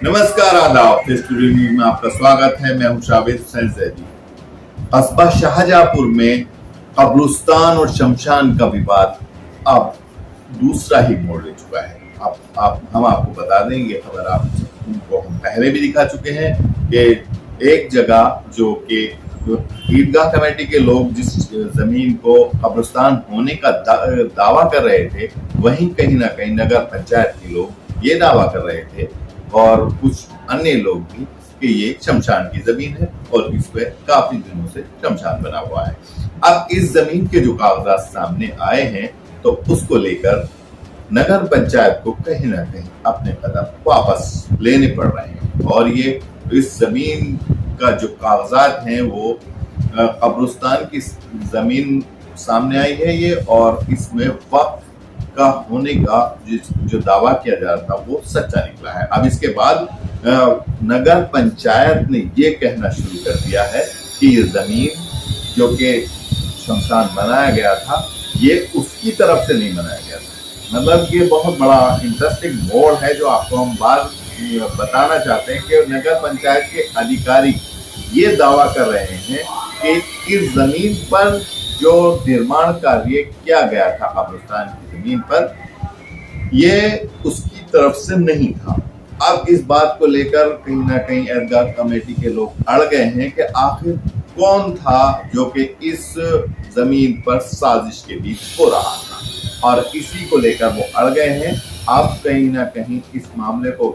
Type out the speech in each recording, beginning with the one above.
नमस्कार, आदाब। Studio news में आपका स्वागत है। मैं हूं शाबिर हुसैन जैदी। कस्बा शाहजहांपुर में कब्रिस्तान और शमशान का विवाद अब दूसरा ही मोड़ ले चुका है। हम आपको बता दें, ये खबर आपको हम पहले भी दिखा चुके हैं कि एक जगह जो कि ईदगाह कमेटी के लोग जिस जमीन को कब्रिस्तान होने का दावा कर रहे थे, वहीं कहीं ना कहीं नगर पंचायत के लोग ये दावा कर रहे थे और कुछ अन्य लोग भी कि ये शमशान की जमीन है और इस पे काफी दिनों से शमशान बना हुआ है। अब इस जमीन के जो कागजात सामने आए हैं तो उसको लेकर नगर पंचायत को कहीं ना कहीं अपने कदम वापस लेने पड़ रहे हैं और ये इस जमीन का जो कागजात हैं वो कब्रिस्तान की जमीन सामने आई है ये, और इसमें वक्फ का होने का जो दावा किया जा रहा था वो सच्चा निकला है। अब इसके बाद नगर पंचायत ने ये कहना शुरू कर दिया है कि ये जमीन जो कि शमशान बनाया गया था ये उसकी तरफ से नहीं बनाया गया था। मतलब ये बहुत बड़ा इंटरेस्टिंग मोड़ है जो आपको हम बात बताना चाहते हैं कि नगर पंचायत के अधिकारी ये दावा कर रहे हैं कि इस जमीन पर जो निर्माण कार्य किया गया था कब्रिस्तान की जमीन पर, ये उसकी तरफ से नहीं था। अब इस बात को लेकर कहीं ना कहीं ईदगाह कमेटी के लोग अड़ गए हैं कि आखिर कौन था जो कि इस जमीन पर साजिश के बीच हो रहा था, और इसी को लेकर वो अड़ गए हैं। अब कहीं ना कहीं इस मामले को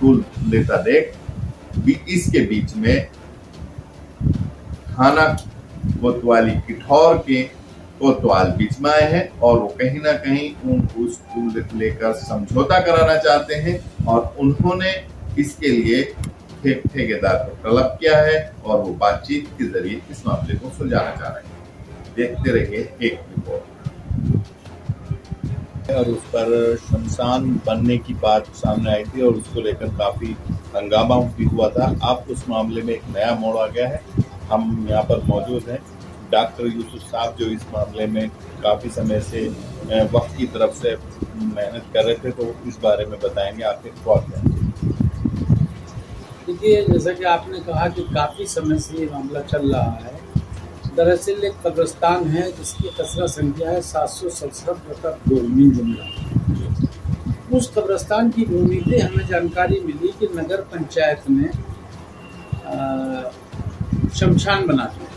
टूल लेता देख इसके बीच में थाना कोतवाली किठौर के कोतवाल बीच में आए हैं और वो कहीं ना कहीं उसको लेकर समझौता कराना चाहते हैं और उन्होंने इसके लिए ठेकेदार को तलब किया है और वो बातचीत के जरिए इस मामले को सुलझाना चाह रहे हैं। देखते रहिए एक रिपोर्ट। और उस पर शमशान बनने की बात सामने आई थी और उसको लेकर काफी हंगामा भी हुआ था। अब उस मामले में एक नया मोड़ आ गया है। हम यहाँ पर मौजूद हैं डॉक्टर यूसुफ साहब जो इस मामले में काफ़ी समय से वक्त की तरफ से मेहनत कर रहे थे, तो इस बारे में बताएंगे आखिर क्या। देखिए, जैसा कि आपने कहा कि काफ़ी समय से ये मामला चल रहा है। दरअसल एक कब्रिस्तान है जिसकी खसरा संख्या है 767/2 जुमला। उस कब्रिस्तान की भूमि से हमें जानकारी मिली कि नगर पंचायत ने शमशान बना दिया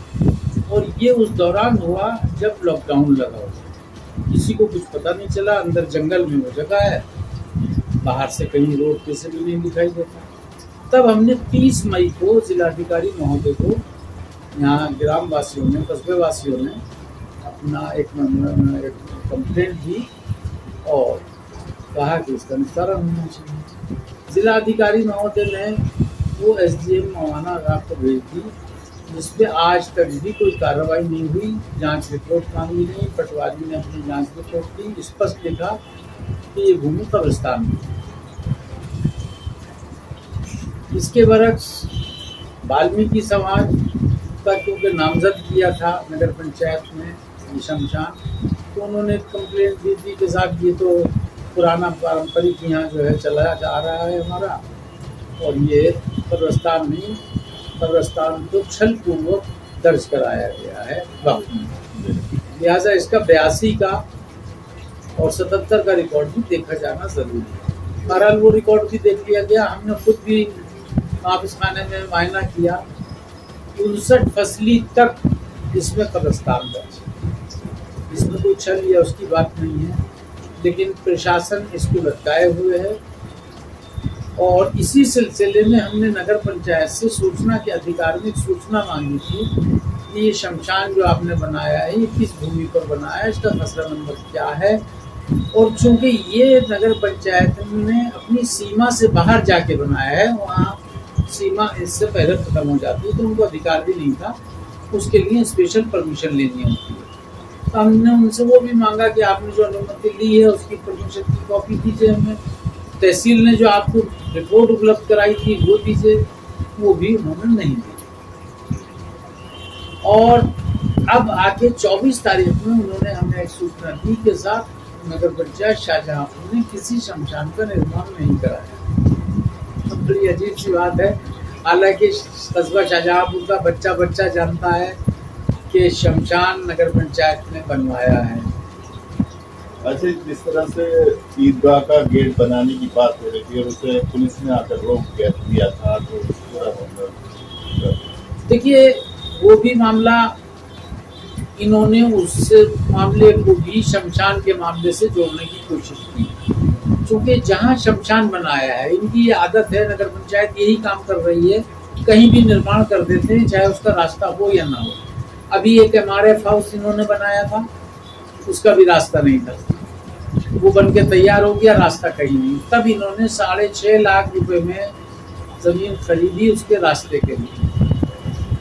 और ये उस दौरान हुआ जब लॉकडाउन लगा हुआ। किसी को कुछ पता नहीं चला। अंदर जंगल में वो जगह है, बाहर से कहीं रोड पे से भी नहीं दिखाई देता। तब हमने 30 मई को जिलाधिकारी महोदय को, यहाँ ग्राम वासियों ने, कस्बे वासियों ने अपना एक कंप्लेंट दी और कहा कि इसका निस्तारण होना चाहिए। जिलाधिकारी महोदय ने वो SDM मवाना आपको भेज दी, जिसपे आज तक भी कोई कार्रवाई नहीं हुई। जांच रिपोर्ट मांगी नहीं, पटवारी ने अपनी जांच रिपोर्ट दी, स्पष्ट लिखा कि ये भूमि कब्रिस्तान में। इसके बरक्स वाल्मीकि समाज का क्योंकि नामजद किया था नगर पंचायत में शमशान, तो उन्होंने कंप्लेंट दी थी कि साहब ये तो पुराना पारंपरिक यहाँ जो है चलाया जा रहा है हमारा, और ये कब्रिस्तान नहीं, कब्रिस्तान को छल पूर्वक दर्ज कराया गया है वक्त में। लिहाजा इसका 82 का और 77 का रिकॉर्ड भी देखा जाना जरूरी है। बहरहाल वो रिकॉर्ड भी देख लिया गया। हमने खुद भी वापस खाने में मायना किया। 59 फसली तक इसमें कब्रिस्तान दर्ज है। इसमें कोई छल या उसकी बात नहीं है, लेकिन प्रशासन इसको लटकाए हुए है। और इसी सिलसिले में हमने नगर पंचायत से सूचना की आधिकारिक सूचना मांगी थी कि ये शमशान जो आपने बनाया है ये किस भूमि पर बनाया है, इसका खसरा नंबर क्या है। और चूंकि ये नगर पंचायत ने अपनी सीमा से बाहर जाके बनाया है, वहाँ सीमा इससे पहले खत्म हो जाती है, तो उनको अधिकार भी नहीं था, उसके लिए स्पेशल परमिशन लेनी होती है। तो हमने उनसे वो भी मांगा कि आपने जो अनुमति ली है उसकी परमिशन की कॉपी दीजिए हमें। तहसील ने जो आपको रिपोर्ट उपलब्ध कराई थी वो दीजिए, वो भी उन्होंने नहीं दी। और अब आके 24 तारीख में उन्होंने हमें एक सूचना दी के साथ नगर पंचायत शाहजहांपुर ने किसी शमशान का निर्माण नहीं कराया। बड़ी अजीब सी बात है। हालांकि कस्बा शाहजहांपुर का बच्चा बच्चा जानता है कि शमशान नगर पंचायत ने बनवाया है। अच्छा, जिस तरह से ईदगाह का गेट बनाने की बात हो रही थी और उसे पुलिस ने आकर रोक दिया था, तो पूरा मतलब देखिए, वो भी मामला इन्होंने उस मामले को भी शमशान के मामले से जोड़ने की कोशिश की। चूंकि जहाँ शमशान बनाया है, इनकी ये आदत है, नगर पंचायत यही काम कर रही है, कहीं भी निर्माण कर देते हैं, चाहे उसका रास्ता हो या ना हो। अभी एक MRF हाउस इन्होंने बनाया था, उसका भी रास्ता नहीं था, वो बन के तैयार हो गया, रास्ता कहीं नहीं। तब इन्होंने 6.5 लाख रुपए में जमीन खरीदी उसके रास्ते के लिए।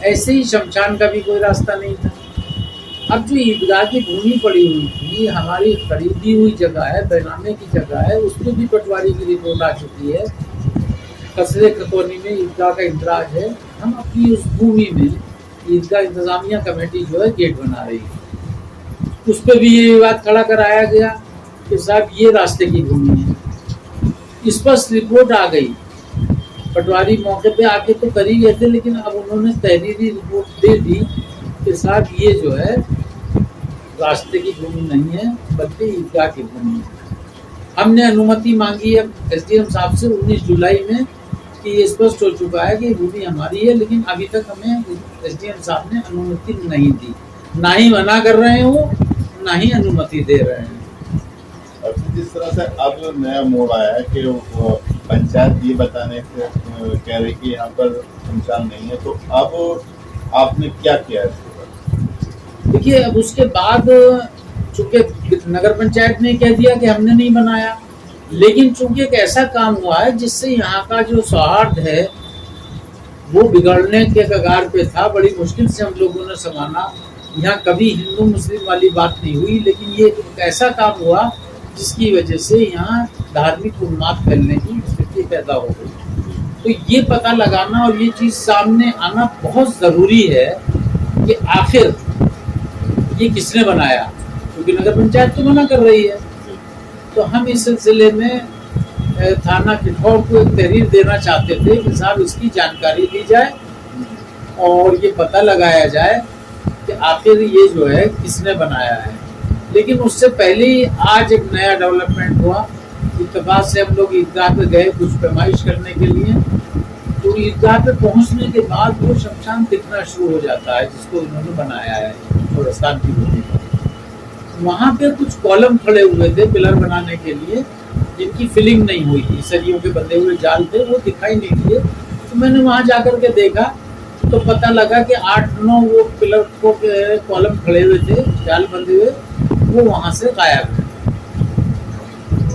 ऐसे ही शमशान का भी कोई रास्ता नहीं था। अब जो ईदगाह की भूमि पड़ी हुई थी, हमारी खरीदी हुई जगह है, बैनामे की जगह है, उस पर भी पटवारी की रिपोर्ट आ चुकी है। कचरे खतौनी में ईदगाह का इंतराज है। हम अपनी उस भूमि में ईदगाह इंतजामिया कमेटी जो है गेट बना रही है, उस पर भी ये विवाद खड़ा कराया गया कि साहब ये रास्ते की भूमि है। स्पष्ट रिपोर्ट आ गई, पटवारी मौके पे आके तो कर ही गए थे, लेकिन अब उन्होंने तहरीरी रिपोर्ट दे दी कि साहब ये जो है रास्ते की भूमि नहीं है, बल्कि ईदगाह की भूमि है। हमने अनुमति मांगी है SDM साहब से 19 जुलाई में कि ये स्पष्ट हो चुका है कि भूमि हमारी है, लेकिन अभी तक हमें SDM साहब ने अनुमति नहीं दी। ना ही मना कर रहे हो, ना ही अनुमति दे रहे हैं। जिस तरह से अब नया मोड़ आया है कि पंचायत ये बताने से कह रही कि यहाँ पर शमशान नहीं है, तो अब आपने क्या किया है? देखिए, अब उसके बाद चूंकि नगर पंचायत ने कह दिया कि हमने नहीं बनाया, लेकिन चूंकि एक ऐसा काम हुआ है जिससे यहाँ का जो सौहार्द है वो बिगड़ने के कगार पे था। बड़ी मुश्किल से हम लोगों ने संभाला। यहाँ कभी हिंदू मुस्लिम वाली बात नहीं हुई, लेकिन ये एक ऐसा काम हुआ जिसकी वजह से यहाँ धार्मिक उन्माद फैलने की स्थिति पैदा हो गई। तो ये पता लगाना और ये चीज़ सामने आना बहुत ज़रूरी है कि आखिर ये किसने बनाया, क्योंकि नगर पंचायत तो मना कर रही है। तो हम इस सिलसिले में थाना किठौर को एक तहरीर देना चाहते थे कि साहब इसकी जानकारी दी जाए और ये पता लगाया जाए कि आखिर ये जो है किसने बनाया है। लेकिन उससे पहले ही आज एक नया डेवलपमेंट हुआ। इत्तेफाक से हम लोग ईदगाह पे गए कुछ पैमाइश करने के लिए, तो ईदगाह पे पहुंचने के बाद वो शमशान दिखना शुरू हो जाता है जिसको उन्होंने बनाया है गोरस्तान की भूमि पर। वहाँ पे कुछ कॉलम खड़े हुए थे पिलर बनाने के लिए, जिनकी फिलिंग नहीं हुई थी, सरियों के बंधे हुए जाल थे, वो दिखाई नहीं दिए। तो मैंने वहाँ जाकर के देखा तो पता लगा कि 8-9 वो पिलर को कॉलम खड़े हुए थे, जाल बंधे हुए, वो वहाँ से गायब है।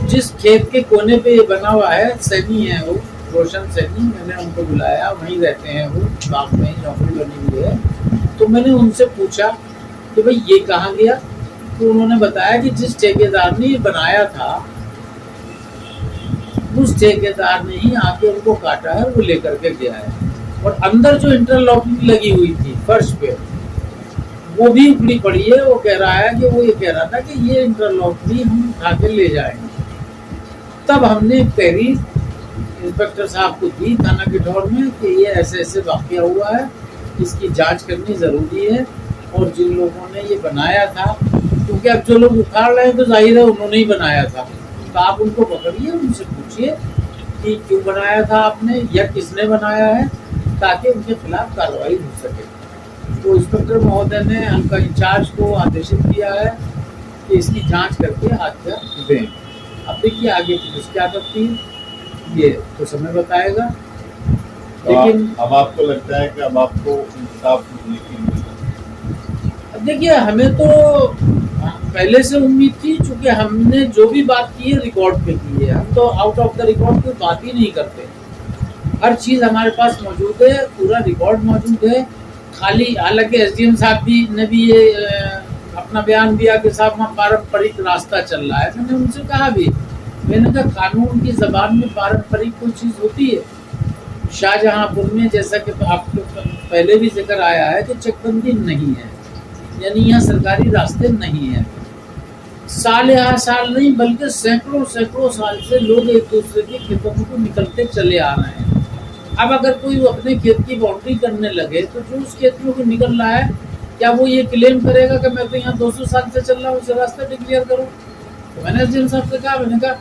जिस खेत के कोने पे ये बना हुआ है, सैनी है वो, रोशन सैनी, मैंने उनको बुलाया, वहीं रहते हैं वो, बाग में ही नौकरी बनी हुई है। तो मैंने उनसे पूछा कि भाई ये कहाँ गया, तो उन्होंने बताया कि जिस ठेकेदार ने ये बनाया था उस ठेकेदार ने ही आके उनको काटा है, वो लेकर के गया है। और अंदर जो इंटरलॉकिंग लगी हुई थी फर्श पे, वो भी उखड़ी पड़ी है। वो कह रहा है कि वो ये कह रहा था कि ये इंटरलॉक भी हम उठा के ले जाएंगे। तब हमने तहरीर इंस्पेक्टर साहब को दी थाना किठौर में कि ये ऐसे ऐसे वाकया हुआ है, इसकी जांच करनी ज़रूरी है। और जिन लोगों ने ये बनाया था, क्योंकि अब जो लोग उखाड़ रहे हैं तो जाहिर है उन्होंने ही बनाया था, तो आप उनको पकड़िए, उनसे पूछिए कि क्यों बनाया था आपने या किसने बनाया है, ताकि उनके खिलाफ कार्रवाई हो सके। तो इंस्पेक्टर महोदय ने हमका इंचार्ज को आदेशित किया है कि इसकी जांच करके आज्ञा दें। अब देखिए आगे पुलिस क्या करती है ये तो समय बताएगा। लेकिन अब आपको लगता है कि अब आपको इंसाफ मिलने की उम्मीद है? अब देखिए, हमें तो पहले से उम्मीद थी, चूंकि हमने जो भी बात की है रिकॉर्ड पे की है। हम तो आउट ऑफ द रिकॉर्ड कोई बात ही नहीं करते, हर चीज़ हमारे पास मौजूद है, पूरा रिकॉर्ड मौजूद है। खाली हालांकि SDM साहब ने भी ये अपना बयान दिया कि साहब वहाँ पारंपरिक रास्ता चल रहा है। मैंने उनसे कहा भी, मैंने कहा कानून की ज़बान में पारंपरिक कोई चीज़ होती है? शाहजहांपुर में जैसा कि आपको पहले भी जिक्र आया है कि चकबंदी नहीं है, यानी यहाँ सरकारी रास्ते नहीं है। साल या साल नहीं बल्कि सैकड़ों साल से लोग एक दूसरे के खेतों को निकलते चले आ रहे हैं। अब अगर कोई अपने खेत की बाउंड्री करने लगे तो जो उस खेत में कोई निकल रहा है, क्या वो ये क्लेम करेगा कि मैं तो यहाँ 200 साल से चल रहा हूँ, उसे रास्ता डिक्लेयर करो? तो मैंने एसडीएम साहब से कहा, मैंने कहा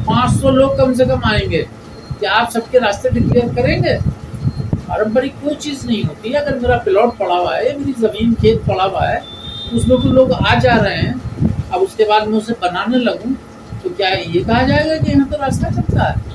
500 लोग कम से कम आएंगे, क्या आप सबके रास्ते डिक्लेयर करेंगे? पारंपरिक कोई चीज़ नहीं होती है। अगर मेरा प्लॉट पड़ा हुआ है, मेरी ज़मीन खेत पड़ा हुआ है, उसमें कोई लोग आ जा रहे हैं, अब उसके बाद मैं उसे बनाने लगूँ तो क्या ये कहा जाएगा कि यहाँ तो रास्ता चलता है?